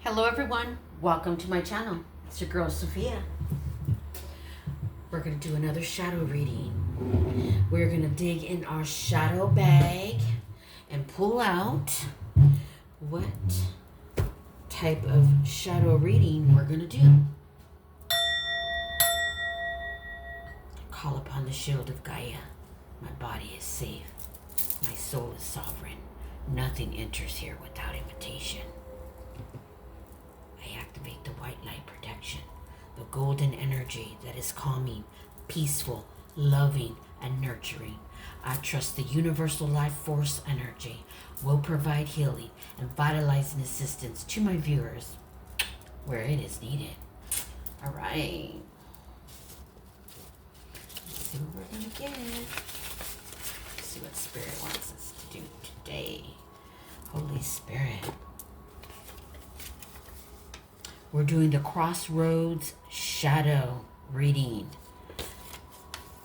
Hello everyone, welcome to my channel. It's your girl Sophia. We're going to do another shadow reading. We're going to dig in our shadow bag and pull out what type of shadow reading we're going to do. Call upon the shield of Gaia. My body is safe. My soul is sovereign. Nothing enters here without invitation. I activate the white light protection, the golden energy that is calming, peaceful, loving, and nurturing. I trust the universal life force energy will provide healing and vitalizing assistance to my viewers where it is needed. All right. Let's see what we're going to get. Let's see what Spirit wants us to do today. Holy Spirit. We're doing the Crossroads Shadow reading.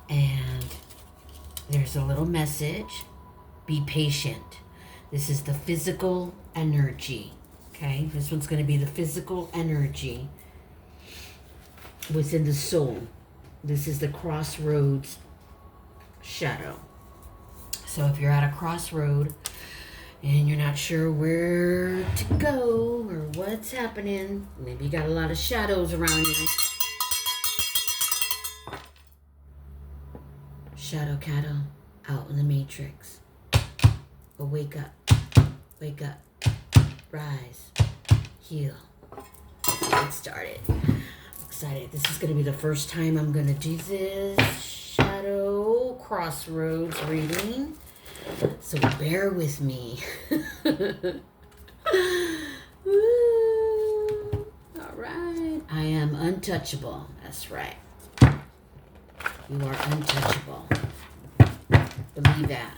And there's a little message. Be patient. This is the physical energy. Okay? This one's going to be the physical energy within the soul. This is the Crossroads Shadow. So if you're at a crossroad and you're not sure where to go or what's happening, maybe you got a lot of shadows around you. Shadow cattle out in the matrix. But wake up, rise, heal. Let's get started. I'm excited. This is going to be the first time I'm going to do this shadow crossroads reading. So bear with me. Woo. All right. I am untouchable. That's right. You are untouchable. Believe that.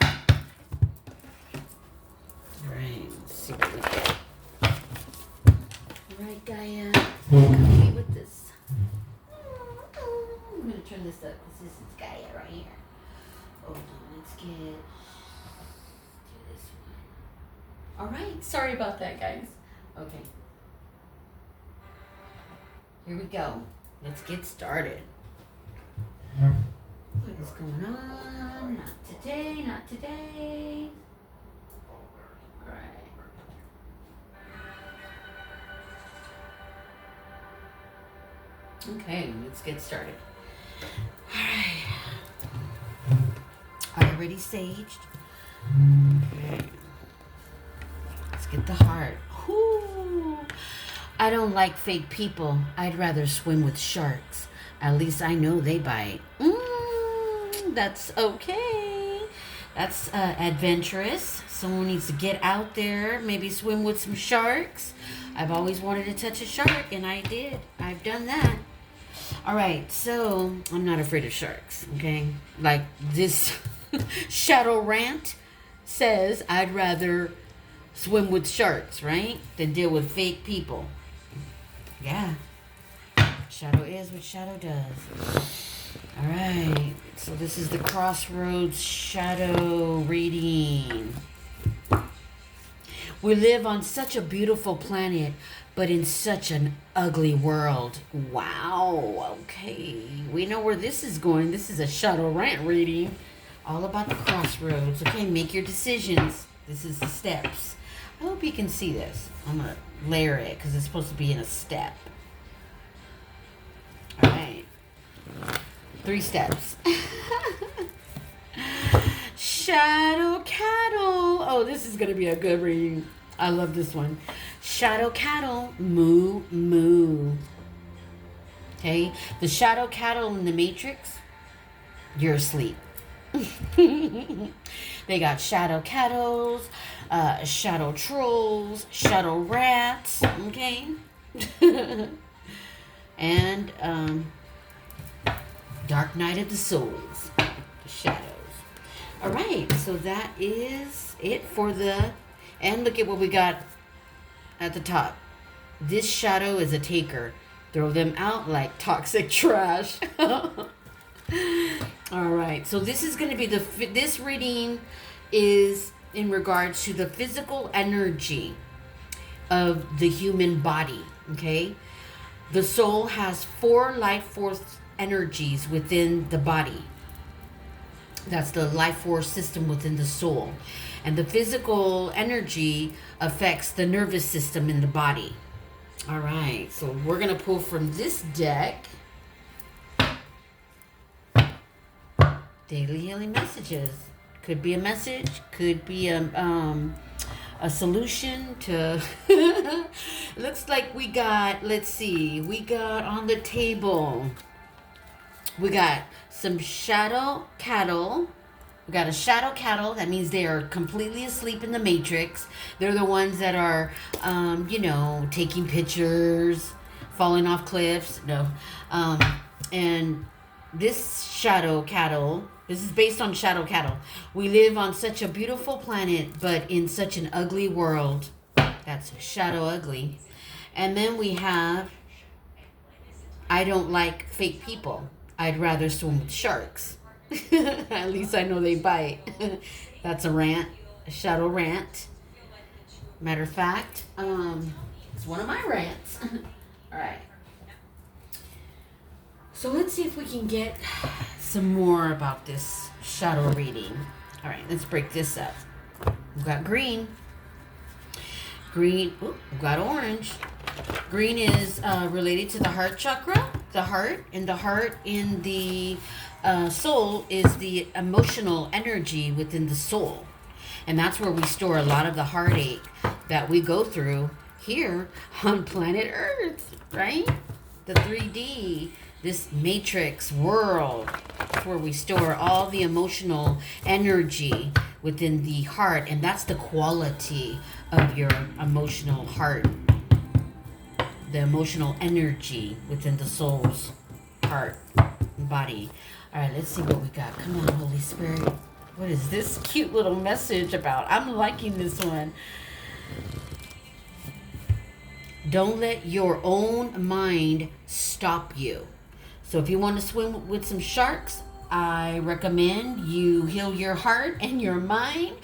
All right. Let's see what we get. All right, Gaia. Come me with this. I'm going to turn this up because this is Gaia right here. Hold on. Let's get... All right, sorry about that, guys. Okay. Here we go. Let's get started. What is going on? Not today, not today. All right. Okay, let's get started. All right. Are you ready, saged? Okay. Get the heart. Ooh. I don't like fake people. I'd rather swim with sharks. At least I know they bite. That's okay. That's adventurous. Someone needs to get out there, maybe swim with some sharks. I've always wanted to touch a shark, and I did. I've done that. All right, so I'm not afraid of sharks, okay? Like this shadow rant says, I'd rather swim with sharks, right? Than deal with fake people. Yeah. Shadow is what shadow does. All right. So this is the Crossroads Shadow reading. We live on such a beautiful planet, but in such an ugly world. Wow. Okay. We know where this is going. This is a shadow rant reading. All about the crossroads. Okay, make your decisions. This is the steps. I hope you can see this. I'm going to layer it because it's supposed to be in a step. All right. 3 steps. Shadow cattle. Oh, this is going to be a good reading. I love this one. Shadow cattle. Moo, moo. Okay. The shadow cattle in the matrix. You're asleep. They got shadow cattles, shadow trolls, shadow rats, okay? And Dark Night of the Souls, the shadows. All right, so that is it for the... And look at what we got at the top. This shadow is a taker. Throw them out like toxic trash. All right, so this is going to be this reading is in regards to the physical energy of the human body. Okay, the soul has 4 life force energies within the body. That's the life force system within the soul. And the physical energy affects the nervous system in the body. All right, so we're going to pull from this deck daily healing messages. Could be a message, could be a solution to looks like we got, let's see, we got on the table, we got some shadow cattle. We got a shadow cattle. That means they are completely asleep in the matrix. They're the ones that are taking pictures, falling off cliffs. No. And this shadow cattle, this is based on shadow cattle. We live on such a beautiful planet, but in such an ugly world. That's shadow ugly. And then we have, I don't like fake people. I'd rather swim with sharks. At least I know they bite. That's a rant, a shadow rant. Matter of fact, it's one of my rants. All right. So let's see if we can get some more about this shadow reading. All right, let's break this up. We've got green. Green, we've got orange. Green is related to the heart chakra, the heart, and the heart in the soul is the emotional energy within the soul. And that's where we store a lot of the heartache that we go through here on planet Earth, right? The 3D, this matrix world, where we store all the emotional energy within the heart. And that's the quality of your emotional heart, the emotional energy within the soul's heart and body. All right, let's see what we got. Come on, Holy Spirit. What is this cute little message about? I'm liking this one. Don't let your own mind stop you. So if you want to swim with some sharks, I recommend you heal your heart and your mind,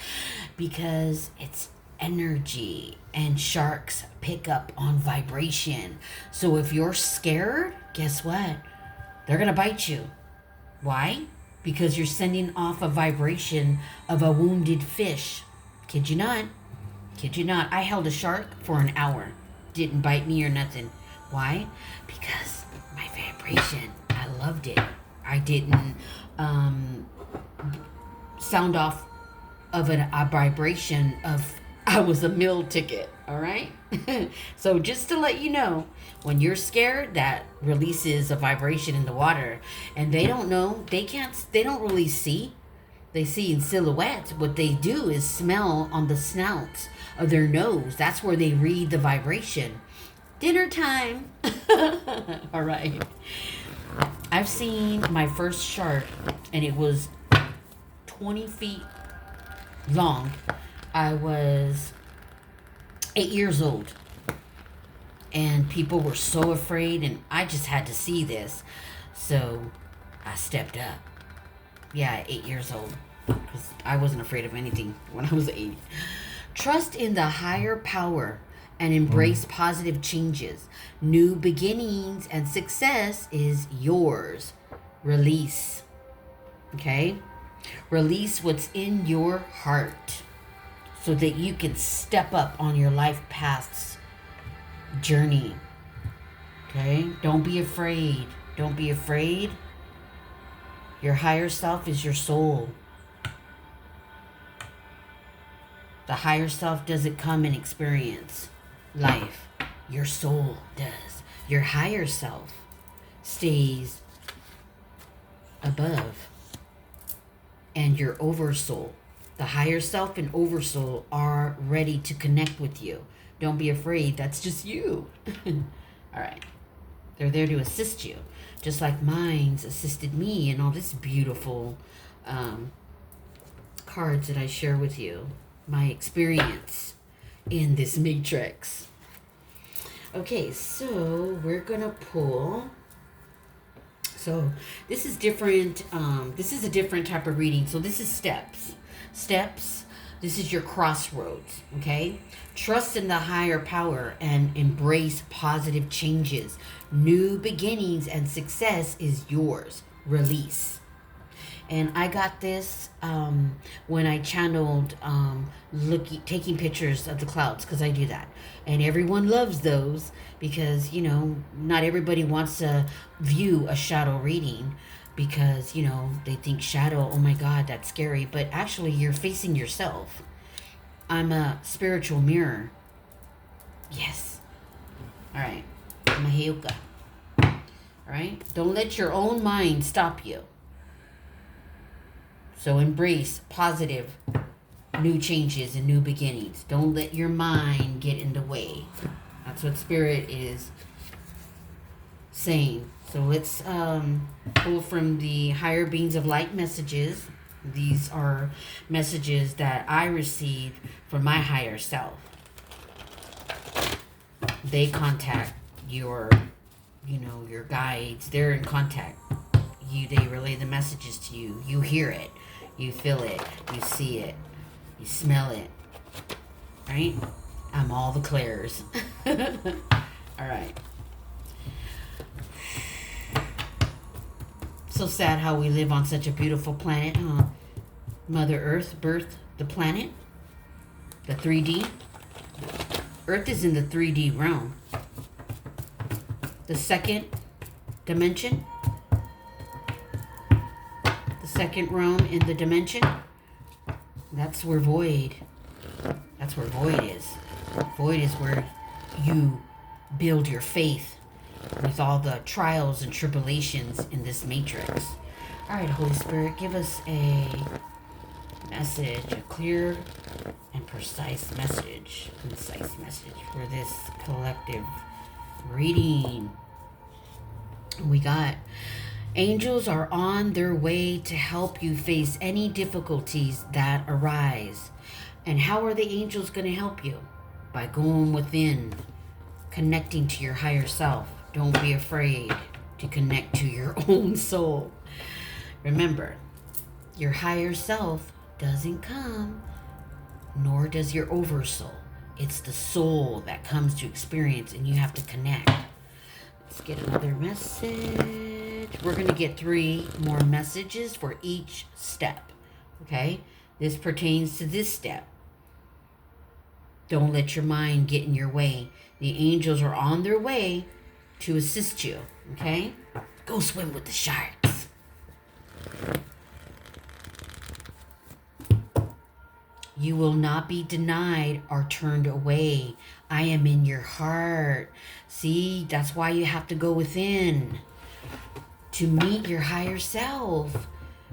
because it's energy and sharks pick up on vibration. So if you're scared, guess what? They're going to bite you. Why? Because you're sending off a vibration of a wounded fish. Kid you not. Kid you not. I held a shark for an hour. Didn't bite me or nothing. Why? Because my vibration, I loved it. I didn't sound off of a vibration of I was a meal ticket. All right. So just to let you know, when you're scared, that releases a vibration in the water, and they don't know, they don't really see. They see in silhouettes. What they do is smell on the snouts of their nose. That's where they read the vibration. Dinner time. All right. I've seen my first shark, and it was 20 feet long. I was 8 years old, and people were so afraid, and I just had to see this, so I stepped up. Yeah, 8 years old, because I wasn't afraid of anything when I was 8. Trust in the higher power and embrace positive changes. New beginnings and success is yours. Release. Okay? Release what's in your heart, so that you can step up on your life path's journey. Okay? Don't be afraid. Don't be afraid. Your higher self is your soul. The higher self doesn't come and experience life. Your soul does. Your higher self stays above. And your oversoul, the higher self and oversoul, are ready to connect with you. Don't be afraid. That's just you. All right. They're there to assist you. Just like minds assisted me in all this beautiful cards that I share with you. My experience in this matrix. Okay, so we're going to pull. So this is different. This is a different type of reading. So this is steps. Steps This is your crossroads, okay? Trust in the higher power and embrace positive changes. New beginnings and success is yours. Release. And I got this when I channeled taking pictures of the clouds, because I do that. And everyone loves those because, you know, not everybody wants to view a shadow reading because, you know, they think shadow, oh my God, that's scary. But actually, you're facing yourself. I'm a spiritual mirror. Yes. All right. Maheuka. All right. Don't let your own mind stop you. So embrace positive new changes and new beginnings. Don't let your mind get in the way. That's what Spirit is saying. So let's pull from the higher beings of light messages. These are messages that I received from my higher self. They contact your, you know, your guides. They're in contact. They relay the messages to you. You hear it. You feel it. You see it. You smell it. Right? I'm all the clairs. All right. So sad how we live on such a beautiful planet, huh? Mother Earth birthed the planet. The 3D. Earth is in the 3D realm. The second dimension. Second realm in the dimension, that's where void is. Void is where you build your faith with all the trials and tribulations in this matrix. All right, Holy Spirit, give us a message, a clear and concise message for this collective reading. We got: angels are on their way to help you face any difficulties that arise. And how are the angels going to help you? By going within, connecting to your higher self. Don't be afraid to connect to your own soul. Remember, your higher self doesn't come, nor does your oversoul. It's the soul that comes to experience, and you have to connect. Let's get another message. We're going to get 3 more messages for each step. Okay? This pertains to this step. Don't let your mind get in your way. The angels are on their way to assist you. Okay? Go swim with the sharks. You will not be denied or turned away. I am in your heart. See, that's why you have to go within to meet your higher self.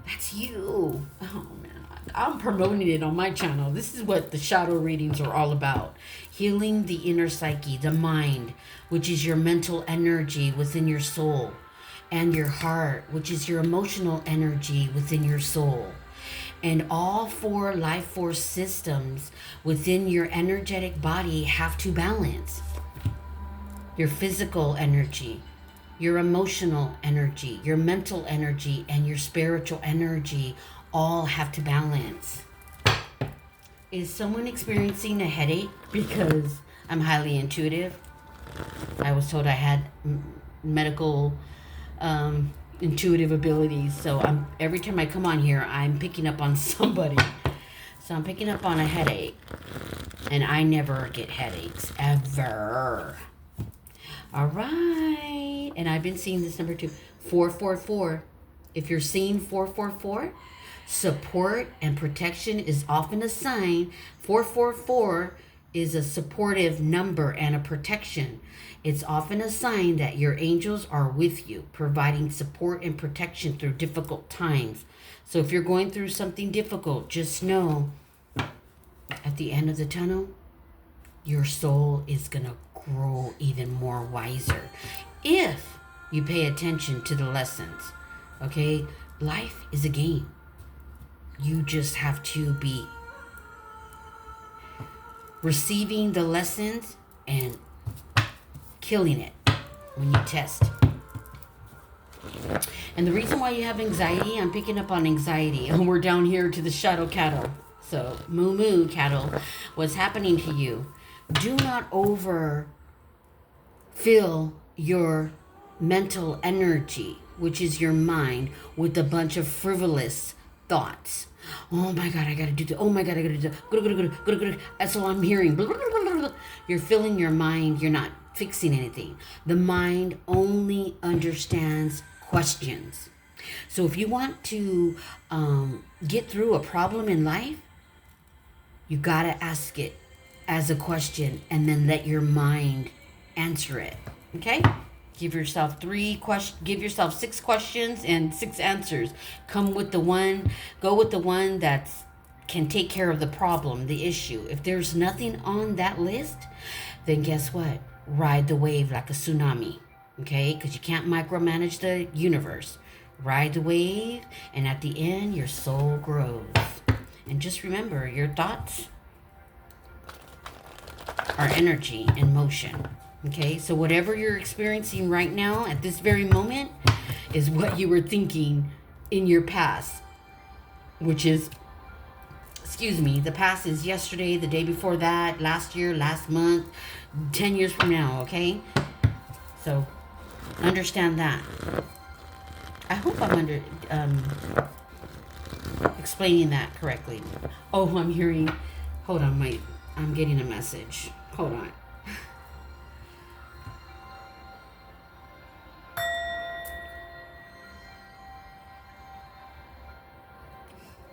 That's you. Oh, man. I'm promoting it on my channel. This is what the shadow readings are all about. Healing the inner psyche, the mind, which is your mental energy within your soul, and your heart, which is your emotional energy within your soul. And all 4 life force systems within your energetic body have to balance. Your physical energy, your emotional energy, your mental energy, and your spiritual energy all have to balance. Is someone experiencing a headache because I'm highly intuitive? I was told I had medical intuitive abilities, so every time I come on here, I'm picking up on somebody. So I'm picking up on a headache, and I never get headaches ever. All right, and I've been seeing this number 2, 444. If you're seeing 444, support and protection is often a sign. 444 is a supportive number and a protection. It's often a sign that your angels are with you, providing support and protection through difficult times. So if you're going through something difficult, just know at the end of the tunnel, your soul is going to grow even more wiser if you pay attention to the lessons. Okay? Life is a game. You just have to be receiving the lessons and killing it when you test. And the reason why you have anxiety, I'm picking up on anxiety. And we're down here to the shadow cattle. So, moo cattle, what's happening to you? Do not over fill your mental energy, which is your mind, with a bunch of frivolous thoughts. Oh my God, I gotta do that. Oh my God, I gotta do that. That's all I'm hearing. You're filling your mind. You're not fixing anything. The mind only understands questions. So if you want to get through a problem in life, you gotta ask it as a question and then let your mind answer it. Okay? Give yourself give yourself 6 questions and 6 answers. Go with the one that can take care of the problem, the issue. If there's nothing on that list, then guess what? Ride the wave like a tsunami. Okay? Because you can't micromanage the universe. Ride the wave, and at the end, your soul grows. And just remember, your thoughts are energy in motion. Okay, so whatever you're experiencing right now at this very moment is what you were thinking in your past, which is, the past is yesterday, the day before that, last year, last month, 10 years from now, okay? So understand that. I hope I'm explaining that correctly. Oh, I'm hearing, hold on, wait, I'm getting a message. Hold on.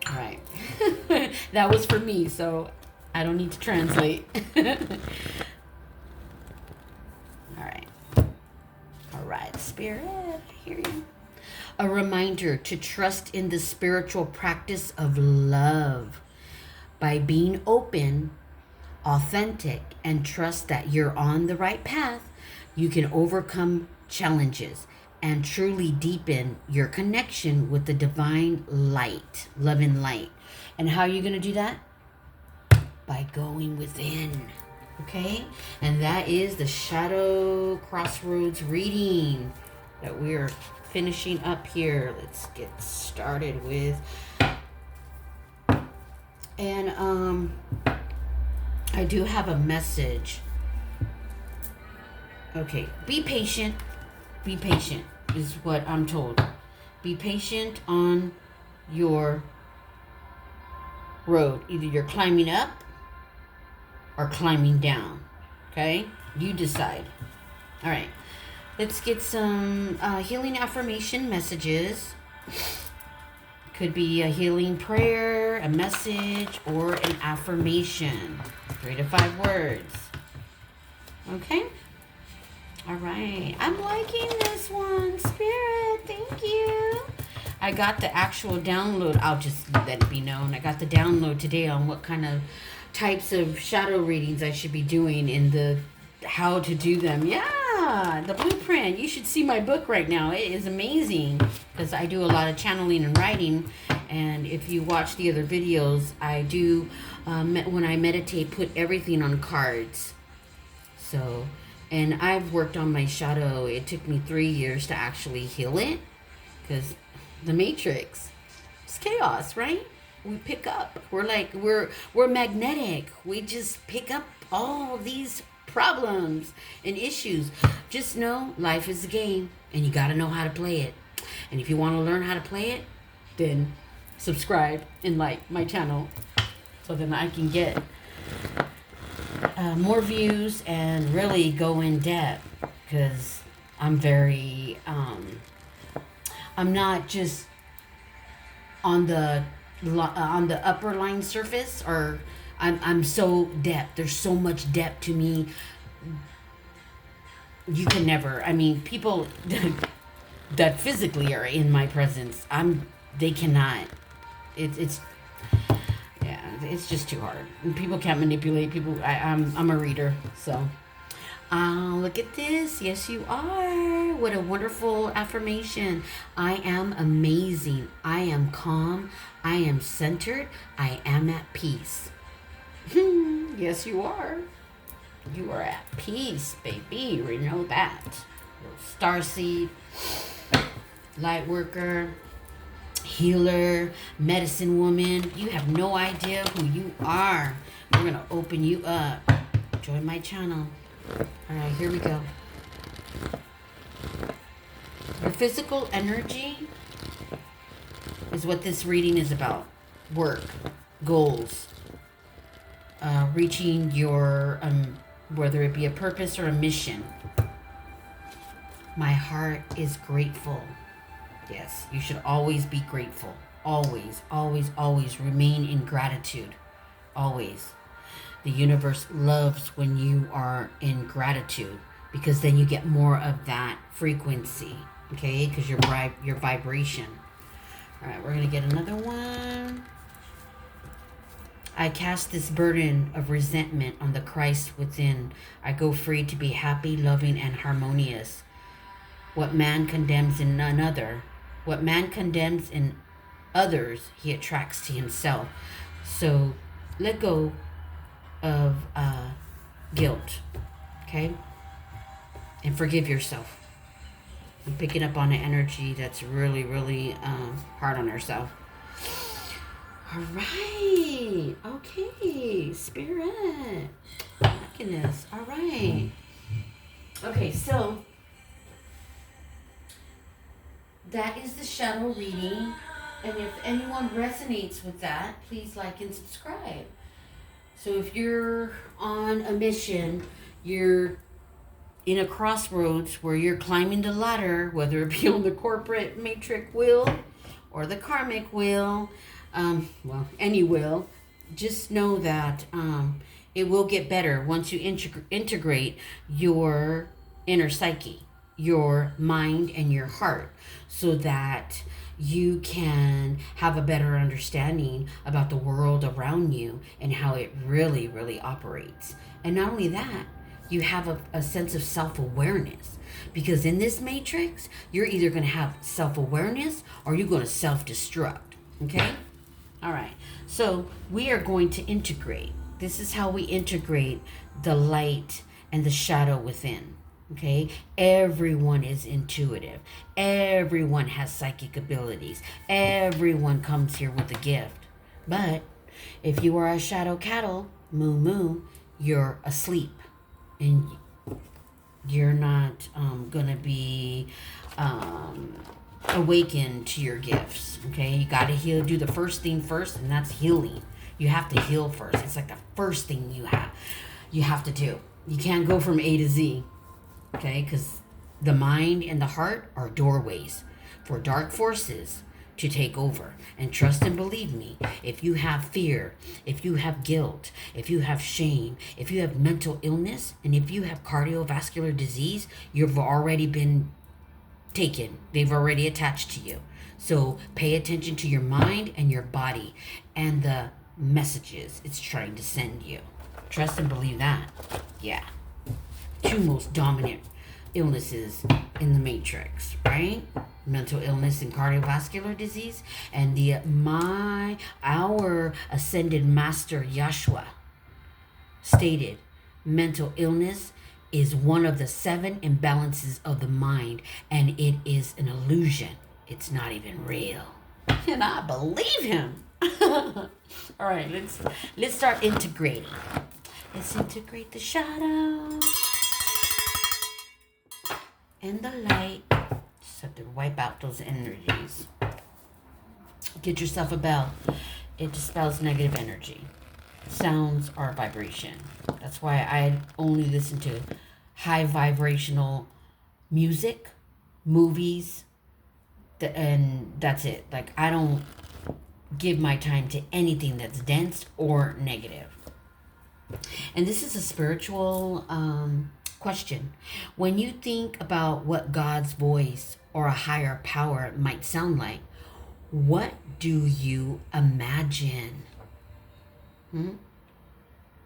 All right. That was for me, so I don't need to translate. All right. All right, Spirit, I hear you. A reminder to trust in the spiritual practice of love by being open, authentic, and trust that you're on the right path. You can overcome challenges and truly deepen your connection with the divine light, love and light. And how are you going to do that? By going within. Okay? And that is the Shadow Crossroads reading that we're finishing up here. Let's get started with. And I do have a message. Okay, be patient. Be patient is what I'm told. Be patient on your road. Either you're climbing up or climbing down. Okay? You decide. All right. Let's get some healing affirmation messages. Could be a healing prayer, a message, or an affirmation. 3 to 5 words. Okay? All right. I'm liking this one, Spirit. Thank you. I got the actual download. I'll just let it be known. I got the download today on what kind of types of shadow readings I should be doing in the how to do them. Yeah, the blueprint. You should see my book right now. It is amazing because I do a lot of channeling and writing. And if you watch the other videos, I do, when I meditate, put everything on cards. So, and I've worked on my shadow. It took me 3 years to actually heal it because the matrix, it's chaos, right? We pick up. We're magnetic. We just pick up all these problems and issues. Just know life is a game and you got to know how to play it. And if you want to learn how to play it, then subscribe and like my channel so then I can get more views and really go in depth because I'm very I'm not just on the upper line surface, or I'm so depth. There's so much depth to me. You can never. I mean, people that physically are in my presence, they cannot. It's yeah, it's just too hard. People can't manipulate people. I'm a reader, so. Look at this. Yes, you are. What a wonderful affirmation. I am amazing. I am calm. I am centered. I am at peace. Yes, you are. You are at peace, baby. We know that. Starseed, light worker. healer, medicine woman. You have no idea who you are. We're going to open you up. Join my channel. All right, here we go. Your physical energy is what this reading is about. Work, goals, reaching your, whether it be a purpose or a mission. My heart is grateful. Yes, you should always be grateful. Always, always, always remain in gratitude. Always. The universe loves when you are in gratitude because then you get more of that frequency. Okay, because your vibration. All right, we're going to get another one. I cast this burden of resentment on the Christ within. I go free to be happy, loving, and harmonious. What man condemns in others, he attracts to himself. So let go of guilt, okay? And forgive yourself. I'm picking up on an energy that's really, really hard on herself. All right. Okay. Spirit. Goodness. All right. Okay, so that is the shadow reading. And if anyone resonates with that, please like and subscribe. So if you're on a mission, you're in a crossroads where you're climbing the ladder, whether it be on the corporate matrix wheel or the karmic wheel, any wheel, just know that it will get better once you integrate your inner psyche, your mind and your heart, so that you can have a better understanding about the world around you and how it really, really operates. And not only that, you have a sense of self-awareness, because in this matrix, you're either going to have self-awareness or you're going to self-destruct. Okay? All right. So we are going to integrate. This is how we integrate the light and the shadow within. Okay? Everyone is intuitive. Everyone has psychic abilities. Everyone comes here with a gift. But if you are a shadow cattle, moo, you're asleep. And you're not going to be awakened to your gifts. Okay? You got to heal. Do the first thing first, and that's healing. You have to heal first. It's like the first thing you have to do. You can't go from A to Z. Okay? Because the mind and the heart are doorways for dark forces to take over. And trust and believe me, if you have fear, if you have guilt, if you have shame, if you have mental illness, and if you have cardiovascular disease, you've already been taken. They've already attached to you. So pay attention to your mind and your body and the messages it's trying to send you. Trust and believe that. Yeah. Two most dominant illnesses in the matrix, right? Mental illness and cardiovascular disease. And our ascended master Yeshua stated mental illness is one of the 7 imbalances of the mind, and it is an illusion. It's not even real. And I believe him. All right, let's start integrating. Let's integrate the shadow and the light. Just have to wipe out those energies. Get yourself a bell. It dispels negative energy. Sounds are vibration. That's why I only listen to high vibrational music, movies, and that's it. Like, I don't give my time to anything that's dense or negative. And this is a spiritual question. When you think about what God's voice or a higher power might sound like, what do you imagine?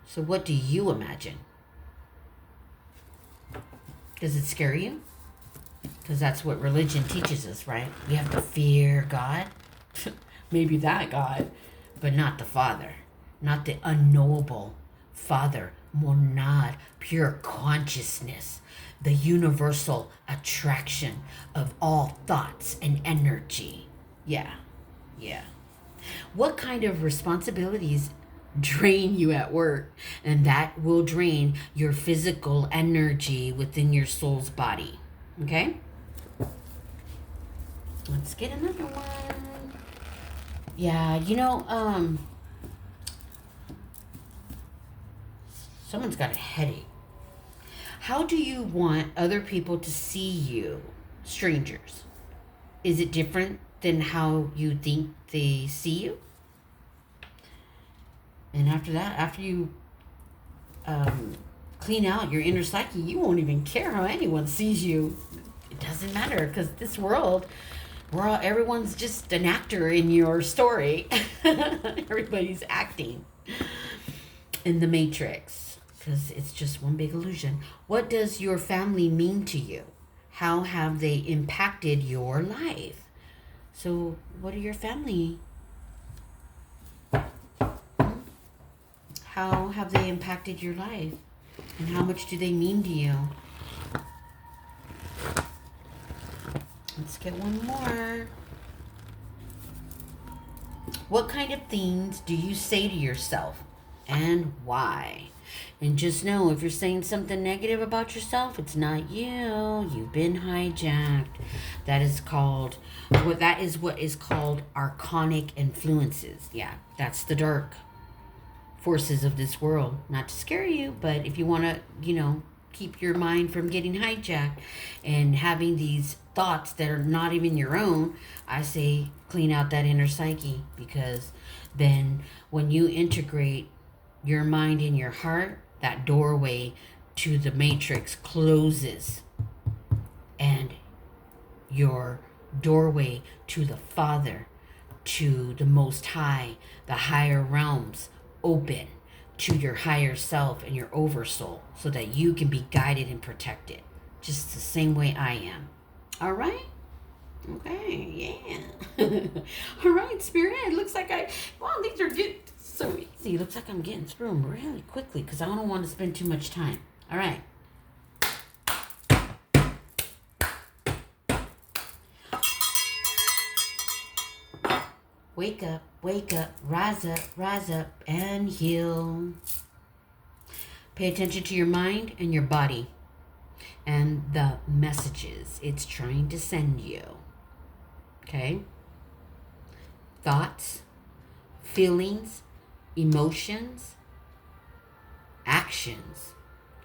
So what do you imagine? Does it scare you? Because that's what religion teaches us, right? We have to fear God. Maybe that God, but not the Father. Not the unknowable Father. Monad, pure consciousness. The universal attraction of all thoughts and energy. Yeah. Yeah. What kind of responsibilities drain you at work? And that will drain your physical energy within your soul's body. Okay? Let's get another one. Yeah, someone's got a headache. How do you want other people to see you, strangers? Is it different than how you think they see you? And after that, after you clean out your inner psyche, you won't even care how anyone sees you. It doesn't matter, because this world, everyone's just an actor in your story. Everybody's acting in the matrix, because it's just one big illusion. What does your family mean to you? How have they impacted your life? So what are your family? How have they impacted your life? And how much do they mean to you? Let's get one more. What kind of things do you say to yourself, and why? And just know, if you're saying something negative about yourself, it's not you. You've been hijacked. That is what is called archonic influences. Yeah, that's the dark forces of this world. Not to scare you, but if you want to, keep your mind from getting hijacked and having these thoughts that are not even your own, I say clean out that inner psyche, because then when you integrate your mind and your heart, that doorway to the matrix closes, and your doorway to the Father, to the Most High, the higher realms, open to your higher self and your oversoul, so that you can be guided and protected just the same way I am. All right? Okay, yeah. All right, Spirit. It looks like these are getting so easy. It looks like I'm getting through them really quickly, because I don't want to spend too much time. All right. Wake up, rise up, and heal. Pay attention to your mind and your body and the messages it's trying to send you. Okay? Thoughts, feelings, emotions, actions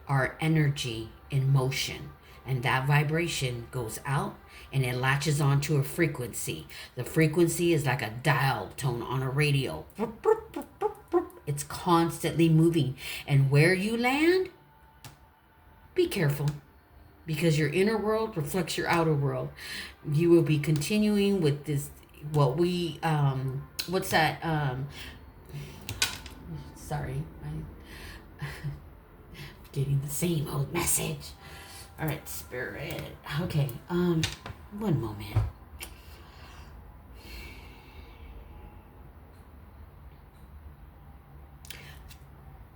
are energy in motion. And that vibration goes out and it latches onto a frequency. The frequency is like a dial tone on a radio. It's constantly moving. And where you land, be careful, because your inner world reflects your outer world. You will be continuing with this, sorry, I'm getting the same old message. All right, Spirit. Okay, one moment.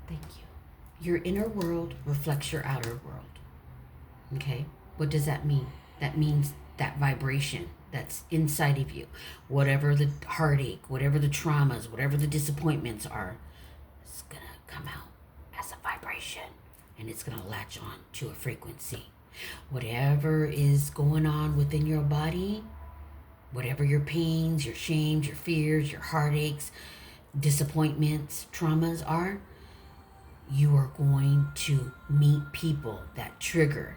Thank you. Your inner world reflects your outer world. Okay? What does that mean? That means that vibration that's inside of you. Whatever the heartache, whatever the traumas, whatever the disappointments are, it's going to come out as a vibration. And it's going to latch on to a frequency. Whatever is going on within your body, whatever your pains, your shames, your fears, your heartaches, disappointments, traumas are, you are going to meet people that trigger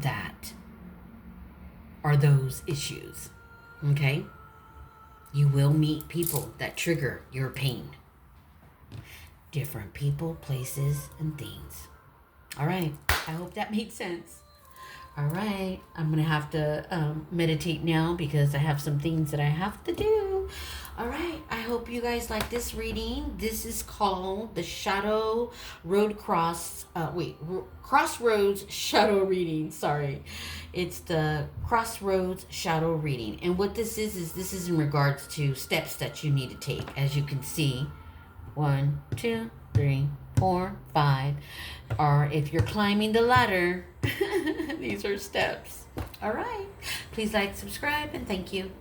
that are those issues. Okay? You will meet people that trigger your pain. Different people, places, and things. All right. I hope that made sense. All right. I'm going to have to meditate now, because I have some things that I have to do. All right. I hope you guys like this reading. This is called the Crossroads Shadow Reading. Sorry. It's the Crossroads Shadow Reading. And what this is in regards to steps that you need to take. As you can see, 1, 2, 3, 4, 5. Or if you're climbing the ladder, these are steps. All right. Please like, subscribe, and thank you.